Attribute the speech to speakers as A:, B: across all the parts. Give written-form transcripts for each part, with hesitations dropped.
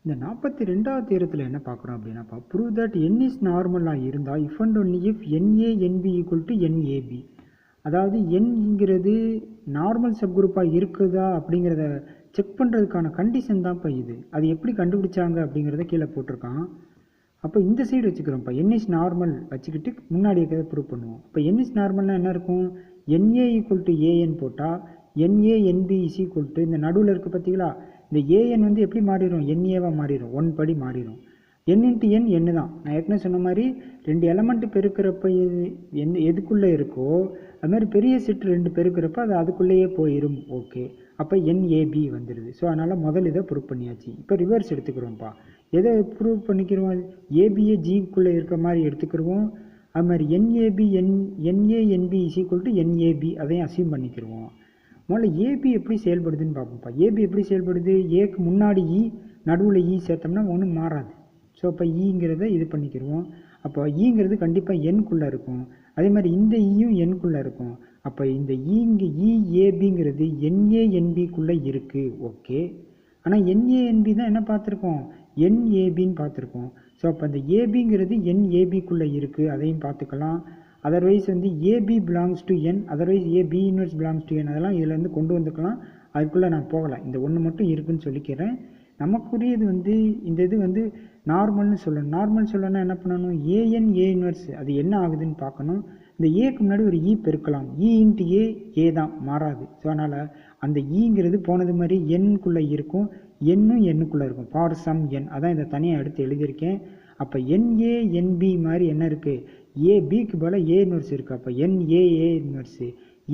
A: இந்த 42வது தியரத்தில் என்ன பார்க்குறோம் அப்படின்னாப்பா, ப்ரூவ் தட் n இஸ் நார்மலாக இருந்தால் if and only if NA NB equal to NAB. அதாவது nங்கிறது நார்மல் சப்குரூப்பாக இருக்குதா அப்படிங்கிறத செக் பண்ணுறதுக்கான கண்டிஷன் தான்ப்பா இது. அது எப்படி கண்டுபிடிச்சாங்க அப்படிங்கிறத கீழே போட்டிருக்கான். அப்போ இந்த சைடு வச்சுக்கிறோம்ப்பா, n இஸ் நார்மல் வச்சுக்கிட்டு முன்னாடி இருக்கிறத ப்ரூவ் பண்ணுவோம். இப்போ n இஸ் நார்மல்னால் என்ன இருக்கும்? NA ஈக்குவல் டு AN போட்டால் NA NB is equal to இந்த நடுவில் இருக்குது பார்த்தீங்களா, இந்த AN வந்து எப்படி மாறிடும்? NAவாக மாறிடும், 1 படி மாறிடும். n இன்ட்டு n என்ன தான், நான் ஏற்கனவே சொன்ன மாதிரி 2 எலமெண்ட் பெருக்கிறப்ப எதுக்குள்ளே இருக்கோ அது மாதிரி பெரிய செட் 2 பெருக்கிறப்ப அது அதுக்குள்ளேயே போயிடும். ஓகே, அப்போ NAB வந்துடுது. ஸோ அதனால் முதல் இதை ப்ரூவ் பண்ணியாச்சு. இப்போ ரிவர்ஸ் எடுத்துக்கிறோம்ப்பா. எதை ப்ரூவ் பண்ணிக்கிறோம்? ஏபிஏ ஜிக்குள்ளே இருக்க மாதிரி எடுத்துக்கிடுவோம். அது மாதிரி NAB NANB is equal to NAB அதையும் அசியூம் பண்ணிக்கிடுவோம். முதல்ல ஏபி எப்படி செயல்படுதுன்னு பார்ப்போம்ப்பா. ஏபி எப்படி செயல்படுது? ஏக்கு முன்னாடி நடுவில் சேர்த்தோம்னா ஒன்றும் மாறாது. ஸோ அப்போ ஈங்கிறத இது பண்ணிக்கிடுவோம். அப்போ ஈங்கிறது கண்டிப்பாக என்குள்ளே இருக்கும். அதே மாதிரி இந்த ஈயும் என்குள்ளே இருக்கும். அப்போ இந்த ஏபிங்கிறது NANBக்குள்ளே இருக்குது. ஓகே, ஆனால் NANB தான் என்ன பார்த்துருக்கோம்? NABன்னு பார்த்துருக்கோம். ஸோ அப்போ அந்த ஏபிங்கிறது NABக்குள்ளே இருக்குது, அதையும் பார்த்துக்கலாம். அதர்வைஸ் வந்து A B belongs to n, otherwise A B inverse belongs to n, அதெல்லாம் இதில் வந்து கொண்டு வந்துக்கலாம். அதுக்குள்ளே நான் போகலை, இந்த ஒன்று மட்டும் இருக்குதுன்னு சொல்லிக்கிறேன். நமக்குரியது வந்து இந்த இது வந்து நார்மல்னு சொல்லணும். நார்மல் சொல்லணும்னா என்ன பண்ணணும்? AN A இன்வெர்ஸ் அது என்ன ஆகுதுன்னு பார்க்கணும். இந்த ஏக்கு முன்னாடி ஒரு ஈ பெருக்கலாம். இ இன்ட்டு ஏ தான், மாறாது. ஸோ அதனால் அந்த ஈங்கிறது போனது மாதிரி என்குள்ளே இருக்கும், என்னும் எண்ணுக்குள்ளே இருக்கும். ஃபார் சம் என், அதான் இதை தனியாக எடுத்து எழுதியிருக்கேன். அப்போ NANB மாதிரி என்ன இருக்குது? ஏபிக்கு போல் ஏ இன்வெர்ஸ் இருக்குது. அப்போ NAA இன்வெர்ஸு,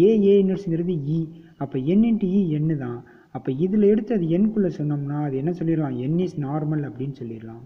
A: ஏஏ இன்வெர்ஸுங்கிறது இ. அப்போ n இன்ட்டு இ என்ன தான். அப்போ இதில் எடுத்து அது என்குள்ளே சொன்னோம்னா அது என்ன சொல்லிடலாம்? n இஸ் நார்மல் அப்படின்னு சொல்லிடலாம்.